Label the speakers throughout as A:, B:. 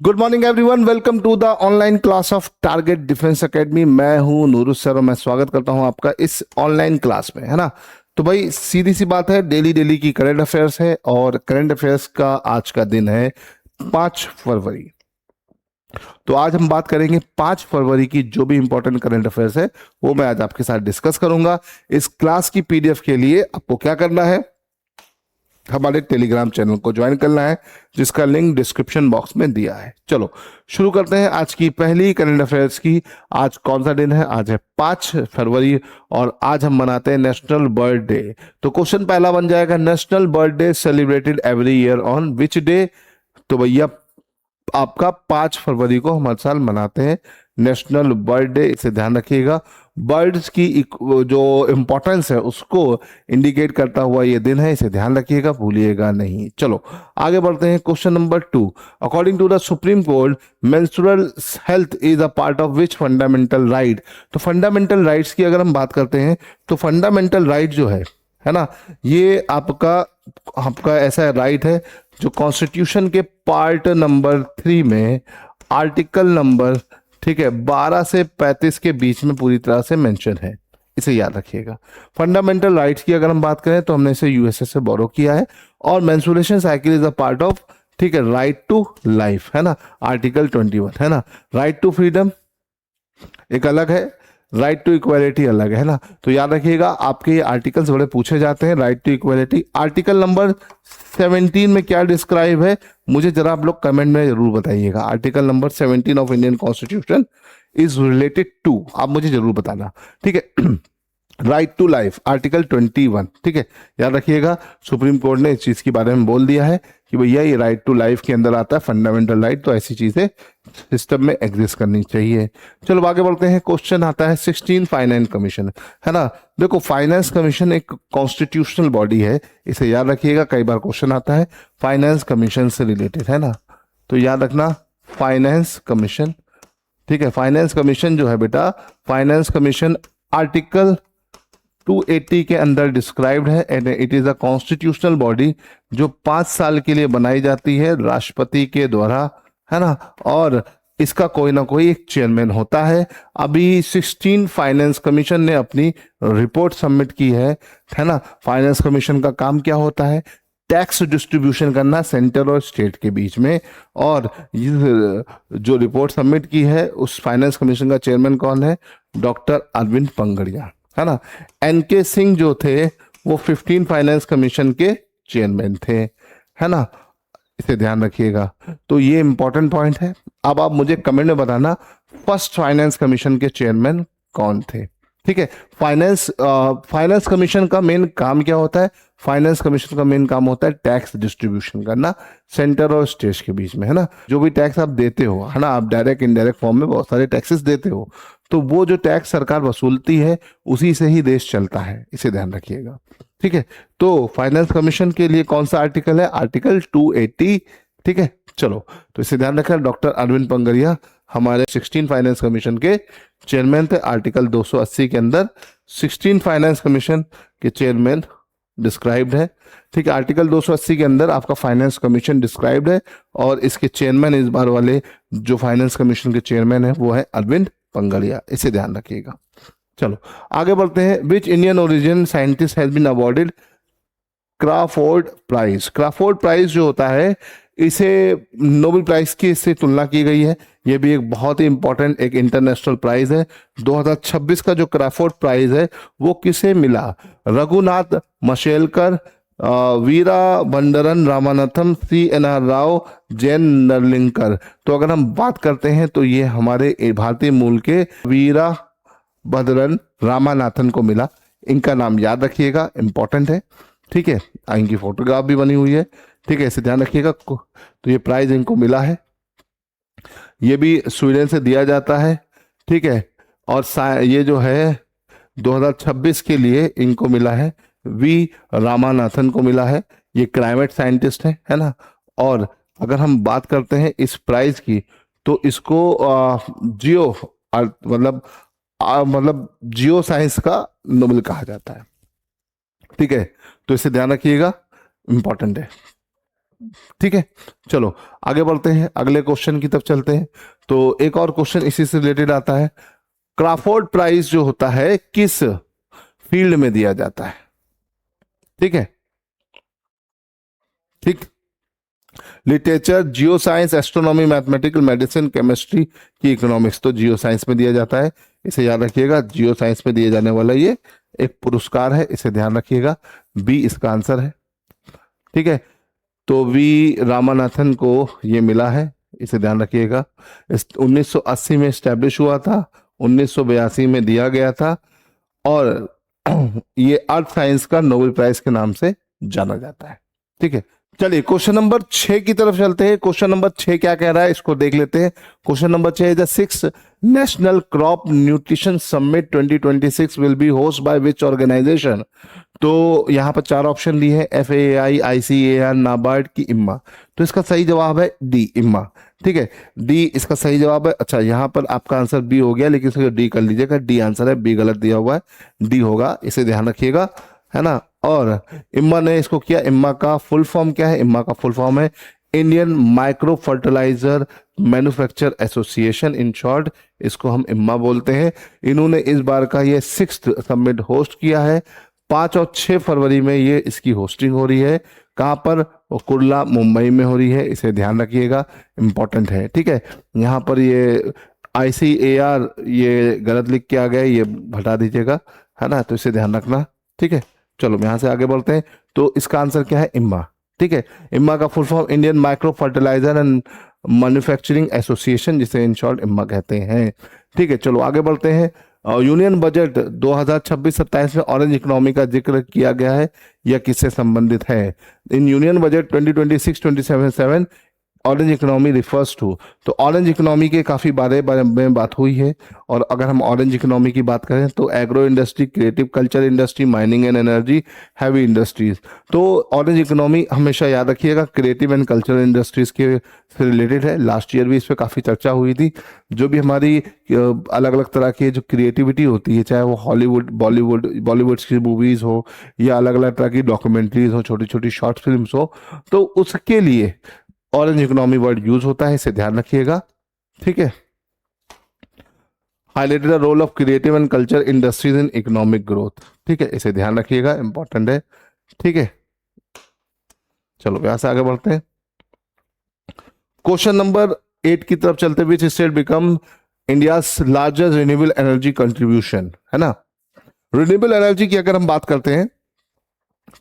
A: Good morning everyone, welcome to the online class of target defence academy. मैं हूं Nurul sir और मैं स्वागत करता हूं आपका इस ऑनलाइन क्लास में, है ना। तो भाई सीधी सी बात है, डेली डेली की करंट अफेयर्स है और करंट अफेयर्स का आज का दिन है 5 फरवरी। तो आज हम बात करेंगे 5 फरवरी की जो भी इंपॉर्टेंट करंट अफेयर्स है वो मैं आज आपके साथ डिस्कस करूंगा। इस क्लास की पीडीएफ के लिए आपको क्या करना है, हमारे टेलीग्राम चैनल को ज्वाइन करना है जिसका लिंक डिस्क्रिप्शन बॉक्स में दिया है। चलो शुरू करते हैं आज की पहली करंट अफेयर्स की। आज कौन सा दिन है? आज है 5 फरवरी और आज हम मनाते हैं नेशनल बर्ड डे। तो क्वेश्चन पहला बन जाएगा, national bird day celebrated every year on which day? तो भैया आपका 5 फरवरी को हम हर साल मनाते हैं नेशनल बर्ड डे, इसे ध्यान रखिएगा। बर्ड्स की जो इंपॉर्टेंस है उसको इंडिकेट करता हुआ ये दिन है, इसे ध्यान रखिएगा, भूलिएगा नहीं। चलो आगे बढ़ते हैं। Question number 2, according to the supreme court menstrual health is a part of which fundamental right? तो फंडामेंटल राइट्स की अगर हम बात करते हैं तो फंडामेंटल राइट जो है ना, ये आपका आपका ऐसा राइट है जो कॉन्स्टिट्यूशन के पार्ट नंबर 3 में आर्टिकल नंबर 12 से 35 के बीच में पूरी तरह से मेंशन है, इसे याद रखिएगा। फंडामेंटल राइट्स की अगर हम बात करें तो हमने इसे यूएसए से बोरो किया है और menstruation cycle is a part of right to life, है ना, आर्टिकल 21, है ना। राइट टू फ्रीडम एक अलग है, राइट टू इक्वालिटी अलग है ना। तो याद रखिएगा, आपके ये आर्टिकल्स बड़े पूछे जाते हैं। Right to equality article number 17 में क्या डिस्क्राइब है, मुझे जरा आप लोग कमेंट में जरूर बताइएगा। Article number 17 of Indian constitution is related to, आप मुझे जरूर बताना, ठीक है। राइट टू लाइफ आर्टिकल 21, ठीक है, याद रखिएगा। सुप्रीम कोर्ट ने इस चीज के बारे में बोल दिया है कि भैया ये राइट टू लाइफ के अंदर आता है फंडामेंटल राइट, तो ऐसी चीजें सिस्टम में एग्जिस्ट करनी चाहिए। चलो आगे बढ़ते हैं। क्वेश्चन आता है 16 फाइनेंस कमीशन, है ना। देखो फाइनेंस कमीशन एक कॉन्स्टिट्यूशनल बॉडी है, इसे याद रखिएगा, कई बार क्वेश्चन आता है फाइनेंस कमीशन से रिलेटेड, है ना। तो याद रखना फाइनेंस कमीशन, ठीक है। फाइनेंस कमीशन जो है बेटा, फाइनेंस कमीशन आर्टिकल 280 के अंदर डिस्क्राइब्ड है and it is a constitutional body जो 5 साल के लिए बनाई जाती है राष्ट्रपति के द्वारा, है ना। और इसका कोई ना कोई एक चेयरमैन होता है। अभी 16 फाइनेंस कमीशन ने अपनी रिपोर्ट सबमिट की है ना। फाइनेंस कमीशन का काम क्या होता है? टैक्स डिस्ट्रीब्यूशन करना सेंटर और स्टेट के बीच में। और जो रिपोर्ट सबमिट की है उस फाइनेंस कमीशन का चेयरमैन कौन है? डॉक्टर अरविंद पंगड़िया, है ना। एनके सिंह जो थे वो 15 फाइनेंस कमीशन के चेयरमैन थे, है ना, इसे ध्यान रखिएगा। तो ये इंपॉर्टेंट पॉइंट है। अब आप मुझे कमेंट में बताना फर्स्ट फाइनेंस कमीशन के चेयरमैन कौन थे, ठीक है। फाइनेंस कमीशन का मेन काम क्या होता है? फाइनेंस कमीशन का मेन काम होता है टैक्स डिस्ट्रीब्यूशन करना सेंटर और स्टेट के बीच में, है ना। जो भी टैक्स आप देते हो, है ना, आप डायरेक्ट इनडायरेक्ट फॉर्म में बहुत सारे टैक्सेस देते हो, तो वो जो टैक्स सरकार वसूलती है उसी से ही देश चलता है, इसे ध्यान रखिएगा, ठीक है। तो फाइनेंस कमीशन के लिए कौन सा आर्टिकल है? आर्टिकल 280, ठीक है। चलो तो इसे ध्यान रखना, डॉक्टर अरविंद पंगड़िया हमारे 16 फाइनेंस कमीशन के चेयरमैन थे। आर्टिकल 280 के अंदर 16 फाइनेंस कमीशन के चेयरमैन डिस्क्राइब्ड है, ठीक है। आर्टिकल 280 के अंदर आपका फाइनेंस कमीशन डिस्क्राइब्ड है और इसके चेयरमैन इस बार वाले जो फाइनेंस कमीशन के चेयरमैन है वो है अरविंद पंगड़िया, इसे ध्यान रखिएगा। चलो आगे बढ़ते हैं। Which Indian origin scientist has been awarded Crafoord prize? Crafoord prize जो होता है इसे नोबेल प्राइज की इससे तुलना की गई है। यह भी एक बहुत ही इंपॉर्टेंट एक इंटरनेशनल प्राइज है। 2026 का जो क्राफोर्ड प्राइज है वो किसे मिला? रघुनाथ मशेलकर, वीरा भंडरन रामानाथम, CNR राव, जैन नरलिंकर। तो अगर हम बात करते हैं तो ये हमारे भारतीय मूल के वीरा भद्रन रामानाथन को मिला। इनका नाम याद रखिएगा, इंपॉर्टेंट है, ठीक है। इनकी फोटोग्राफ भी बनी हुई है, ठीक है, इसे ध्यान रखिएगा। तो ये प्राइज इनको मिला है, ये भी स्वीडन से दिया जाता है, ठीक है। और ये जो है 2026 के लिए इनको मिला है, वी रामानाथन को मिला है। ये क्लाइमेट साइंटिस्ट है ना। और अगर हम बात करते हैं इस प्राइज की तो इसको जियो मतलब जियो साइंस का नोबेल कहा जाता है, ठीक है। तो इसे ध्यान रखिएगा, इंपॉर्टेंट है। ठीक है, चलो आगे बढ़ते हैं, अगले क्वेश्चन की तरफ चलते हैं। तो एक और क्वेश्चन इसी से रिलेटेड आता है, क्राफोर्ड प्राइज जो होता है किस फील्ड में दिया जाता है? ठीक है, ठीक, literature, geo science, astronomy, mathematical, medicine, chemistry की इकोनॉमिक्स। तो जियो साइंस में दिया जाता है, इसे याद रखिएगा, जियो साइंस में दिए जाने वाला ये एक पुरस्कार है, इसे ध्यान रखिएगा, बी इसका आंसर है। ठीक है, तो वी रामानाथन को ये मिला है, इसे ध्यान रखिएगा। 1980 में स्टैब्लिश हुआ था, 1982 में दिया गया था, और ये अर्थ साइंस का नोबेल प्राइज के नाम से जाना जाता है। ठीक है, चलिए क्वेश्चन नंबर 6 की तरफ चलते हैं। क्वेश्चन नंबर 6 क्या कह रहा है, इसको देख लेते हैं। Question number 6 the 6th national crop nutrition summit 2026 will be host by which organisation? तो यहाँ पर 4 ऑप्शन दिए हैं, FAI, ICAR, नाबार्ड की इम्मा। तो इसका सही जवाब है डी, इम्मा। ठीक है, डी इसका सही जवाब है। अच्छा, यहाँ पर आपका आंसर बी हो गया, लेकिन इसको डी कर लीजिएगा, डी आंसर है, बी गलत दिया हुआ है, डी होगा, इसे ध्यान रखिएगा, है ना। और इम्मा ने इसको किया, इम्मा का फुल फॉर्म क्या है? इम्मा का फुल फॉर्म है Indian micro fertiliser manufacture association, in short इसको हम इम्मा बोलते हैं। इन्होंने इस बार का ये 6th समिट होस्ट किया है, 5 और 6 फरवरी में ये इसकी होस्टिंग हो रही है। कहाँ पर? वो कुर्ला, मुंबई में हो रही है, इसे ध्यान रखिएगा, इंपॉर्टेंट है। ठीक है, यहाँ पर ये ICAR ये गलत लिख के आ गया, ये हटा दीजिएगा, है ना, तो इसे ध्यान रखना। ठीक है, चलो यहाँ से आगे बढ़ते हैं। तो इसका आंसर क्या है? इम्मा। ठीक है, इम्मा का full form Indian micro fertiliser and manufacturing association, जिसे इन शॉर्ट इम्मा कहते हैं। ठीक है, चलो आगे बढ़ते हैं। यूनियन बजट 2026-27 में ऑरेंज इकोनॉमी का जिक्र किया गया है, यह किससे संबंधित है? In union budget 2026-27 orange economy refers to, तो ऑरेंज इकोनॉमी के काफ़ी बारे में बात हुई है। और अगर हम ऑरेंज इकोनॉमी की बात करें तो agro industry, creative culture industry, mining and energy, heavy industries. तो ऑरेंज इकोनॉमी हमेशा याद रखिएगा क्रिएटिव एंड कल्चरल इंडस्ट्रीज के से रिलेटेड है। लास्ट ईयर भी इस पर काफ़ी चर्चा हुई थी। जो भी हमारी अलग अलग तरह की जो क्रिएटिविटी होती है, चाहे वो हॉलीवुड, बॉलीवुड की मूवीज़ हो, या अलग अलग तरह की डॉक्यूमेंट्रीज हो, छोटी छोटी शॉर्ट फिल्म्स हो, तो उसके लिए ऑरेंज इकोनॉमी वर्ड यूज होता है, इसे ध्यान रखिएगा। ठीक है, highlighted the role of creative and culture industries in economic growth. ठीक है, इसे ध्यान रखिएगा, इंपॉर्टेंट है। ठीक है, चलो यहां से आगे बढ़ते हैं। क्वेश्चन नंबर 8 की तरफ चलते हुए, which state become India largest renewable energy contribution, है ना। रिन्यूएबल एनर्जी की अगर हम बात करते हैं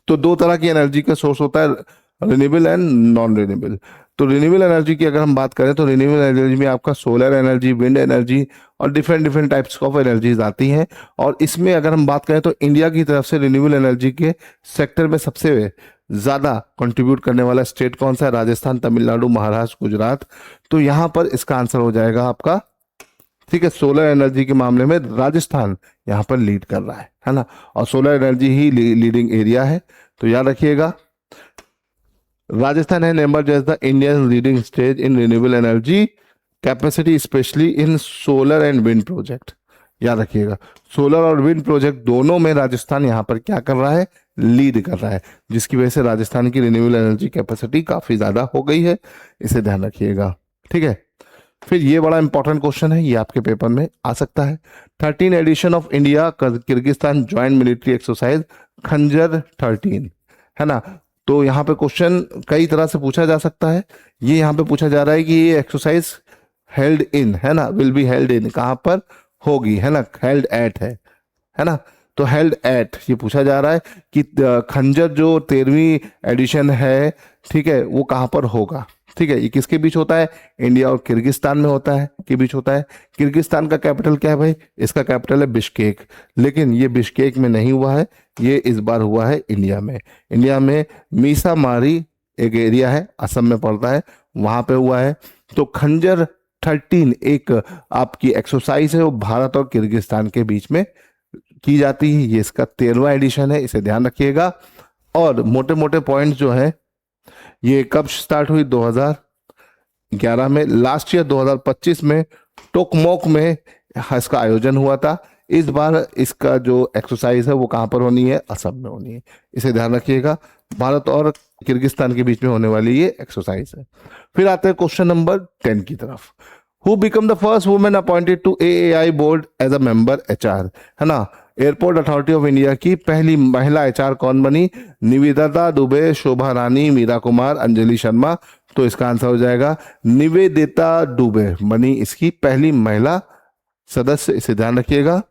A: तो 2 तरह की एनर्जी का सोर्स होता है, रिन्यूएबल एंड नॉन रिन्यूएबल। तो रिन्यूएबल एनर्जी की अगर हम बात करें तो रिन्यूएबल एनर्जी में आपका सोलर एनर्जी, विंड एनर्जी और different different types of energies आती हैं। और इसमें अगर हम बात करें तो इंडिया की तरफ से रिन्यूएबल एनर्जी के सेक्टर में सबसे ज़्यादा कंट्रीब्यूट करने वाला स्टेट कौन सा है? राजस्थान, तमिलनाडु, महाराष्ट्र, गुजरात। तो यहाँ पर इसका आंसर हो जाएगा आपका, ठीक है, सोलर एनर्जी के मामले में राजस्थान यहाँ पर लीड कर रहा है ना। और सोलर एनर्जी ही लीडिंग एरिया है, तो याद रखिएगा राजस्थान है emerge as the Indian leading stage in renewable energy capacity, specially in solar and wind project. याद रखिएगा सोलर और विंड प्रोजेक्ट दोनों में राजस्थान यहाँ पर क्या कर रहा है? लीड कर रहा है, जिसकी वजह से राजस्थान की रिन्यूएबल एनर्जी कैपेसिटी काफी ज्यादा हो गई है, इसे ध्यान रखिएगा। ठीक है, फिर ये बड़ा इंपॉर्टेंट क्वेश्चन है, ये आपके पेपर में आ सकता है। 13 edition of India Kyrgyzstan joint military exercise Khanjar 13, है ना। तो यहाँ पे क्वेश्चन कई तरह से पूछा जा सकता है। ये यहाँ पे पूछा जा रहा है कि ये एक्सरसाइज हेल्ड इन, है ना, विल बी हेल्ड इन, कहाँ पर होगी, है ना, हेल्ड एट है ना। तो हेल्ड एट ये पूछा जा रहा है कि खंजर जो 13वीं एडिशन है, ठीक है, वो कहाँ पर होगा। ठीक है, ये किसके बीच होता है? इंडिया और किर्गिस्तान में होता है, के बीच होता है। किर्गिस्तान का कैपिटल क्या है भाई? इसका कैपिटल है बिश्केक, लेकिन ये बिश्केक में नहीं हुआ है, ये इस बार हुआ है इंडिया में। इंडिया में मीसामारी एक एरिया है, असम में पड़ता है, वहां पे हुआ है। तो खंजर 13 एक आपकी एक्सरसाइज है, वो भारत और किर्गिस्तान के बीच में की जाती है। ये इसका 13वां एडिशन है, इसे ध्यान रखिएगा। और मोटे मोटे पॉइंट्स जो है, ये कब स्टार्ट हुई? 2011 में। लास्ट ईयर 2025 में टोकमोक में इसका आयोजन हुआ था। इस बार इसका जो एक्सरसाइज है वो कहाँ पर होनी है, असम में होनी है, इसे ध्यान रखिएगा। भारत और किर्गिस्तान के बीच में होने वाली ये एक्सरसाइज है। फिर आते हैं क्वेश्चन नंबर 10 की तरफ। Who become the first women appointed to AAI board as a member HR, है ना। एयरपोर्ट अथॉरिटी ऑफ इंडिया की पहली महिला HR कौन बनी? निवेदिता दुबे, शोभा रानी, मीरा कुमार, अंजलि शर्मा। तो इसका आंसर हो जाएगा निवेदिता दुबे बनी इसकी पहली महिला सदस्य, इसे ध्यान रखिएगा।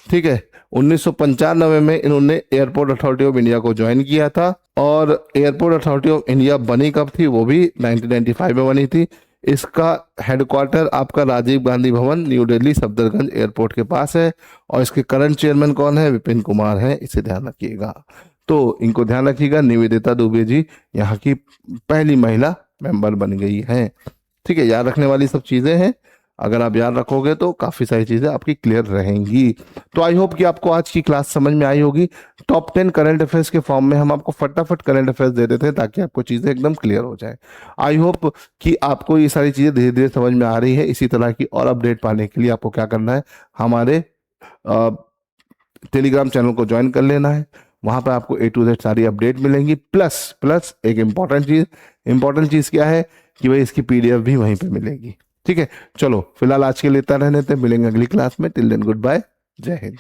A: ठीक है, 1995 में इन्होंने एयरपोर्ट अथॉरिटी ऑफ इंडिया को ज्वाइन किया था, और एयरपोर्ट अथॉरिटी ऑफ इंडिया बनी कब थी? वो भी 1995 में बनी थी। इसका हेडक्वार्टर आपका राजीव गांधी भवन, न्यू दिल्ली सफदरगंज एयरपोर्ट के पास है, और इसके करंट चेयरमैन कौन है? विपिन कुमार है, इसे ध्यान रखिएगा। तो इनको ध्यान रखिएगा, निवेदिता दुबे जी यहाँ की पहली महिला मेंबर बन गई हैं। ठीक है, याद रखने वाली सब चीजें हैं, अगर आप याद रखोगे तो काफी सारी चीजें आपकी क्लियर रहेंगी। तो आई होप कि आपको आज की क्लास समझ में आई होगी। टॉप 10 करंट अफेयर्स के फॉर्म में हम आपको फटाफट करंट अफेयर्स दे देते हैं ताकि आपको चीजें एकदम क्लियर हो जाए। आई होप कि आपको ये सारी चीजें धीरे धीरे समझ में आ रही है। इसी तरह की और अपडेट पाने के लिए आपको क्या करना है, हमारे टेलीग्राम चैनल को ज्वाइन कर लेना है। वहां पर आपको A to Z सारी अपडेट मिलेंगी, प्लस प्लस एक इंपॉर्टेंट चीज क्या है कि भाई इसकी PDF भी वहीं पे मिलेगी। ठीक है, चलो फिलहाल आज के लिए इतना रहने देते हैं, मिलेंगे अगली क्लास में। टिल देन गुड बाय, जय हिंद।